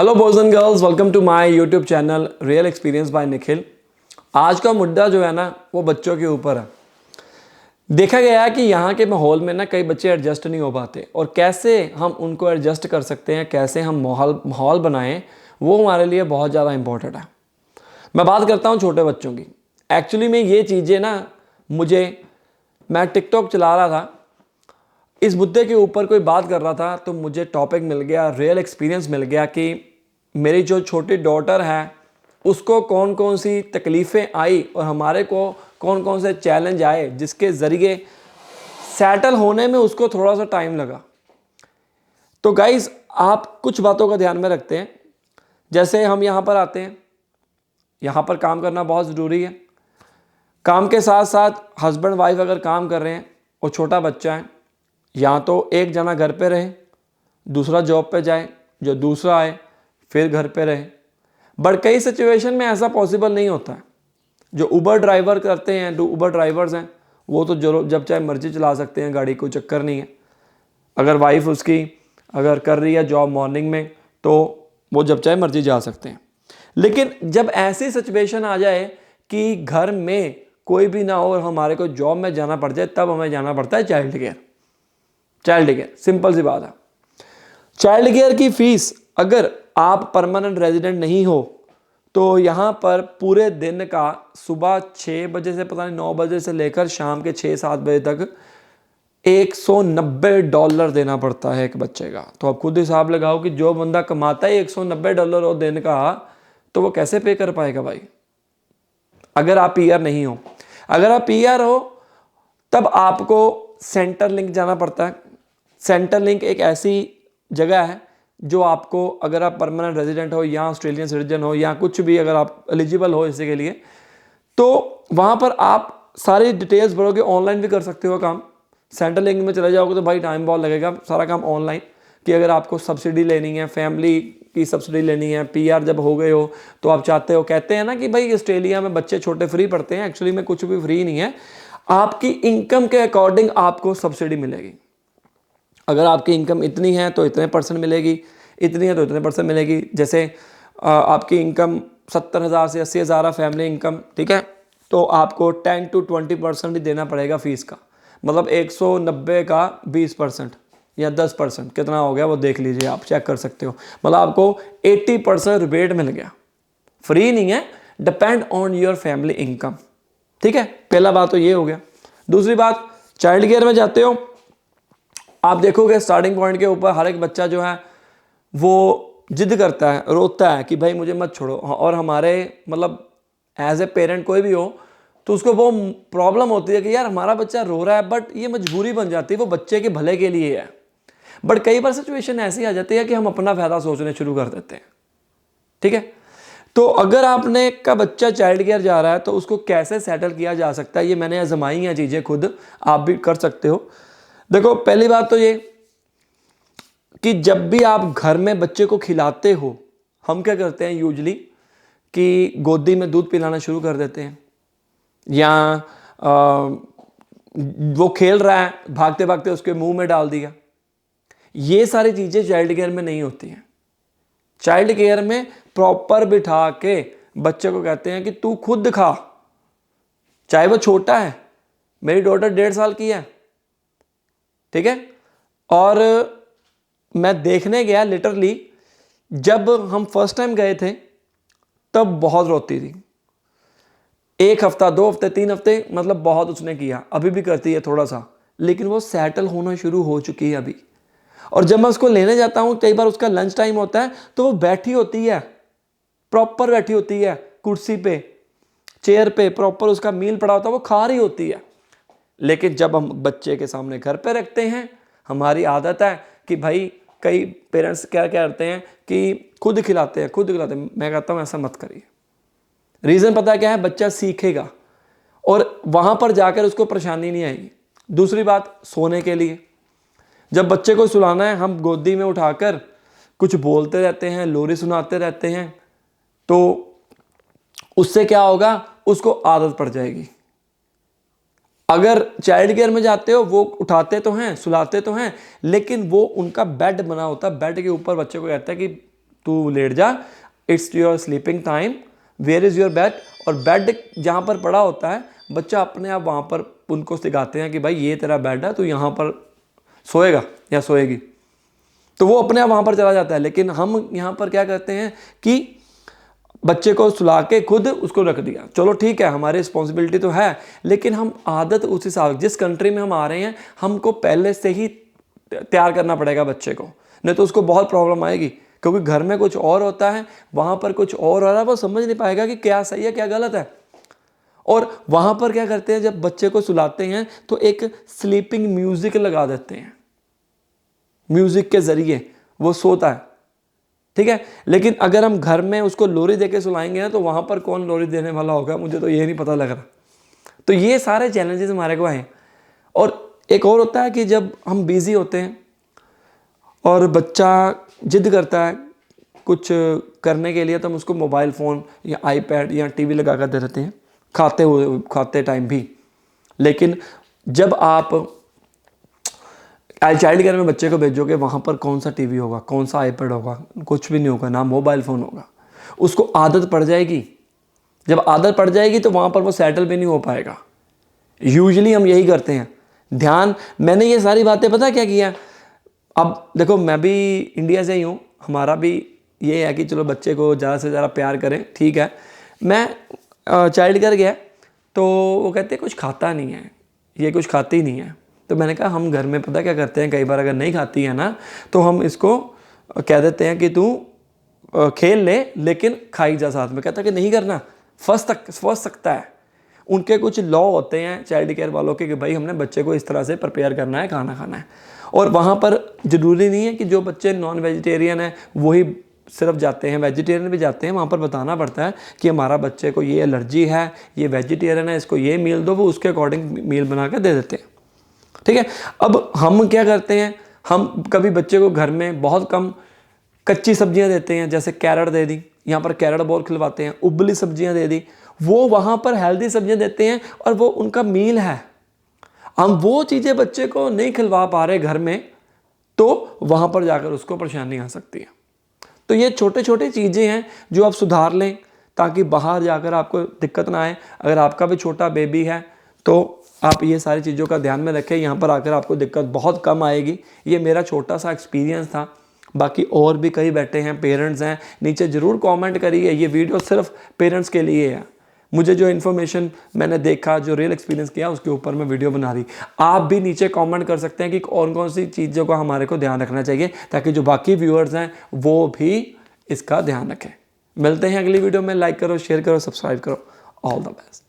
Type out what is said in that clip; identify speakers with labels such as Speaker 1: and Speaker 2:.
Speaker 1: Hello boys and girls, welcome to my YouTube channel real experience by Nikhil. आज का मुद्दा जो है ना वो बच्चों के ऊपर है। देखा गया है कि यहाँ के माहौल में ना कई बच्चे एडजस्ट नहीं हो पाते और कैसे हम उनको एडजस्ट कर सकते हैं, कैसे हम माहौल बनाएं, वो हमारे लिए बहुत ज़्यादा इंपॉर्टेंट है। मैं बात करता हूँ छोटे बच्चों की। एक्चुअली में ये चीज़ें ना मैं टिकटॉक चला रहा था, इस मुद्दे के ऊपर कोई बात कर रहा था तो मुझे टॉपिक मिल गया, रियल एक्सपीरियंस मिल गया कि मेरी जो छोटी डॉटर है उसको कौन कौन सी तकलीफ़ें आई और हमारे को कौन कौन से चैलेंज आए जिसके ज़रिए सेटल होने में उसको थोड़ा सा टाइम लगा। तो गाइस, आप कुछ बातों का ध्यान में रखते हैं। जैसे हम यहाँ पर आते हैं, यहाँ पर काम करना बहुत ज़रूरी है। काम के साथ साथ हस्बैंड वाइफ अगर काम कर रहे हैं और छोटा बच्चा है, या तो एक जना घर पे रहे, दूसरा जॉब पे जाए, जो दूसरा आए फिर घर पे रहे। बट कई सिचुएशन में ऐसा पॉसिबल नहीं होता है। जो उबर ड्राइवर करते हैं, जो उबर ड्राइवर्स हैं, वो तो जब चाहे मर्जी चला सकते हैं गाड़ी, कोई चक्कर नहीं है। अगर वाइफ उसकी अगर कर रही है जॉब मॉर्निंग में तो वो जब चाहे मर्जी जा सकते हैं। लेकिन जब ऐसी सिचुएशन आ जाए कि घर में कोई भी ना हो और हमारे को जॉब में जाना पड़ जाए, तब हमें जाना पड़ता है चाइल्ड केयर। सिंपल सी बात है। चाइल्ड केयर की फीस, अगर आप परमानेंट रेजिडेंट नहीं हो तो यहाँ पर पूरे दिन का सुबह 6 बजे से पता नहीं 9 बजे से लेकर शाम के 6-7 बजे तक $190 देना पड़ता है एक बच्चे का। तो आप खुद हिसाब लगाओ कि जो बंदा कमाता है $190 और दिन का, तो वो कैसे पे कर पाएगा भाई, अगर आप पीआर नहीं हो। अगर आप पीआर हो तब आपको सेंटर लिंक जाना पड़ता है। सेंटर लिंक एक ऐसी जगह है जो आपको, अगर आप परमानेंट रेजिडेंट हो या ऑस्ट्रेलियन सिटीजन हो या कुछ भी, अगर आप एलिजिबल हो इसी के लिए, तो वहाँ पर आप सारी डिटेल्स भरोगे, ऑनलाइन भी कर सकते हो काम। सेंटर लिंक में चले जाओगे तो भाई टाइम बहुत लगेगा, सारा काम ऑनलाइन। कि अगर आपको सब्सिडी लेनी है, फैमिली की सब्सिडी लेनी है, पीआर जब हो गए हो तो आप चाहते हो, कहते हैं ना कि भाई ऑस्ट्रेलिया में बच्चे छोटे फ्री पढ़ते हैं, एक्चुअली में कुछ भी फ्री नहीं है। आपकी इनकम के अकॉर्डिंग आपको सब्सिडी मिलेगी। अगर आपकी इनकम इतनी है तो इतने % मिलेगी, इतनी है तो इतने % मिलेगी। जैसे आपकी इनकम 70,000 से 80,000 है फैमिली इनकम, ठीक है, तो आपको 10 to 20% ही देना पड़ेगा फीस का। मतलब 190 का 20% या 10% कितना हो गया वो देख लीजिए, आप चेक कर सकते हो। मतलब आपको 80% रिबेट मिल गया। फ्री नहीं है, depend on your family income. ठीक है, पहला बात तो ये हो गया। दूसरी बात, चाइल्ड केयर में जाते हो, आप देखोगे स्टार्टिंग पॉइंट के ऊपर हर एक बच्चा जो है वो जिद करता है, रोता है कि भाई मुझे मत छोड़ो। और हमारे मतलब एज ए पेरेंट कोई भी हो तो उसको वो प्रॉब्लम होती है कि यार हमारा बच्चा रो रहा है, बट ये मजबूरी बन जाती है, वो बच्चे के भले के लिए है। बट कई बार सिचुएशन ऐसी आ जाती है कि हम अपना फायदा सोचने शुरू कर देते हैं। ठीक है, तो अगर आपने का बच्चा चाइल्ड केयर जा रहा है तो उसको कैसे सेटल किया जा सकता है, ये मैंने आजमाई हैं चीज़ें खुद, आप भी कर सकते हो। देखो, पहली बात तो ये कि जब भी आप घर में बच्चे को खिलाते हो, हम क्या करते हैं यूजली कि गोदी में दूध पिलाना शुरू कर देते हैं, या वो खेल रहा है, भागते भागते उसके मुंह में डाल दिया। ये सारी चीज़ें चाइल्ड केयर में नहीं होती हैं। चाइल्ड केयर में प्रॉपर बिठा के बच्चे को कहते हैं कि तू खुद खा, चाहे वो छोटा है। मेरी डॉटर 1.5 साल की है, ठीक है, और मैं देखने गया लिटरली, जब हम फर्स्ट टाइम गए थे तब बहुत रोती थी। 1 हफ्ता, 2 हफ्ते, 3 हफ्ते, मतलब बहुत उसने किया। अभी भी करती है थोड़ा सा, लेकिन वो सेटल होना शुरू हो चुकी है अभी। और जब मैं उसको लेने जाता हूँ, कई बार उसका लंच टाइम होता है तो वो बैठी होती है, प्रॉपर बैठी होती है कुर्सी पे, चेयर पे, प्रॉपर उसका मील पड़ा होता है, वो खा रही होती है। लेकिन जब हम बच्चे के सामने घर पे रखते हैं, हमारी आदत है कि भाई, कई पेरेंट्स क्या क्या करते हैं कि खुद खिलाते हैं। मैं कहता हूँ ऐसा मत करिए। रीज़न पता क्या है, बच्चा सीखेगा और वहाँ पर जाकर उसको परेशानी नहीं आएगी। दूसरी बात, सोने के लिए जब बच्चे को सुलाना है, हम गोदी में उठाकर कुछ बोलते रहते हैं, लोरी सुनाते रहते हैं, तो उससे क्या होगा, उसको आदत पड़ जाएगी। अगर चाइल्ड केयर में जाते हो, वो उठाते तो हैं, सुलाते तो हैं, लेकिन वो उनका बेड बना होता है, बेड के ऊपर बच्चे को कहता है कि तू लेट जा, it's your sleeping time, where is your bed. और बेड जहाँ पर पड़ा होता है बच्चा अपने आप वहाँ पर उनको सिखाते हैं कि भाई ये तेरा बेड है, तू यहाँ पर सोएगा या सोएगी, तो वो अपने आप वहाँ पर चला जाता है। लेकिन हम यहाँ पर क्या करते हैं कि बच्चे को सुला के खुद उसको रख दिया, चलो ठीक है हमारी रिस्पॉन्सिबिलिटी तो है, लेकिन हम आदत उस हिसाब, जिस कंट्री में हम आ रहे हैं हमको पहले से ही तैयार करना पड़ेगा बच्चे को, नहीं तो उसको बहुत प्रॉब्लम आएगी। क्योंकि घर में कुछ और होता है, वहाँ पर कुछ और हो रहा है, वो समझ नहीं पाएगा कि क्या सही है क्या गलत है। और वहाँ पर क्या करते हैं, जब बच्चे को सुलाते हैं तो एक स्लीपिंग म्यूजिक लगा देते हैं, म्यूजिक के ज़रिए वो सोता है, ठीक है। लेकिन अगर हम घर में उसको लोरी देके सुलाएंगे ना तो वहाँ पर कौन लोरी देने वाला होगा, मुझे तो ये नहीं पता लग रहा। तो ये सारे चैलेंजेस हमारे को आए। और एक और होता है कि जब हम बिज़ी होते हैं और बच्चा जिद करता है कुछ करने के लिए, तो हम उसको मोबाइल फ़ोन या आईपैड या टीवी लगा कर दे देते हैं खाते टाइम भी। लेकिन जब आप चाइल्ड केयर में बच्चे को भेजोगे, वहाँ पर कौन सा टीवी होगा, कौन सा आईपैड होगा, कुछ भी नहीं होगा, ना मोबाइल फ़ोन होगा। उसको आदत पड़ जाएगी, जब आदत पड़ जाएगी तो वहाँ पर वो सेटल भी नहीं हो पाएगा। यूजुअली हम यही करते हैं। ध्यान, मैंने ये सारी बातें पता क्या किया, अब देखो मैं भी इंडिया से ही हूँ, हमारा भी ये है कि चलो बच्चे को ज़्यादा से ज़्यादा प्यार करें, ठीक है। मैं चाइल्ड केयर गया तो वो कहते कुछ खाता नहीं है, ये कुछ खाती नहीं है। तो मैंने कहा हम घर में पता क्या करते हैं, कई बार अगर नहीं खाती है ना तो हम इसको कह देते हैं कि तू खेल ले लेकिन खाई जा साथ में। कहता कि नहीं करना, फंस सकता है। उनके कुछ लॉ होते हैं चाइल्ड केयर वालों के कि भाई हमने बच्चे को इस तरह से प्रिपेयर करना है, खाना खाना है। और वहाँ पर ज़रूरी नहीं है कि जो बच्चे नॉन वेजिटेरियन हैं वही सिर्फ जाते हैं, वेजिटेरियन भी जाते हैं। वहाँ पर बताना पड़ता है कि हमारा बच्चे को ये एलर्जी है, ये वेजिटेरियन है, इसको ये मील दो, वो उसके अकॉर्डिंग मील बना के दे देते हैं, ठीक है। अब हम क्या करते हैं, हम कभी बच्चे को घर में बहुत कम कच्ची सब्जियां देते हैं, जैसे कैरेट दे दी, यहाँ पर कैरेट बॉल खिलवाते हैं, उबली सब्जियां दे दी, वो वहाँ पर हेल्दी सब्जियां देते हैं और वो उनका मील है। हम वो चीज़ें बच्चे को नहीं खिलवा पा रहे घर में, तो वहाँ पर जाकर उसको परेशानी आ सकती है। तो ये छोटे छोटे चीज़ें हैं जो आप सुधार लें ताकि बाहर जाकर आपको दिक्कत ना आए। अगर आपका भी छोटा बेबी है तो आप ये सारी चीज़ों का ध्यान में रखें, यहाँ पर आकर आपको दिक्कत बहुत कम आएगी। ये मेरा छोटा सा एक्सपीरियंस था, बाकी और भी कई बैठे हैं, पेरेंट्स हैं, नीचे ज़रूर कमेंट करिए। ये वीडियो सिर्फ पेरेंट्स के लिए है। मुझे जो इन्फॉर्मेशन मैंने देखा, जो रियल एक्सपीरियंस किया, उसके ऊपर मैं वीडियो बना रही। आप भी नीचे कमेंट कर सकते हैं कि कौन कौन सी चीज़ों का हमारे को ध्यान रखना चाहिए ताकि जो बाकी व्यूअर्स हैं वो भी इसका ध्यान रखें। मिलते हैं अगली वीडियो में। लाइक करो, शेयर करो, सब्सक्राइब करो। All the best.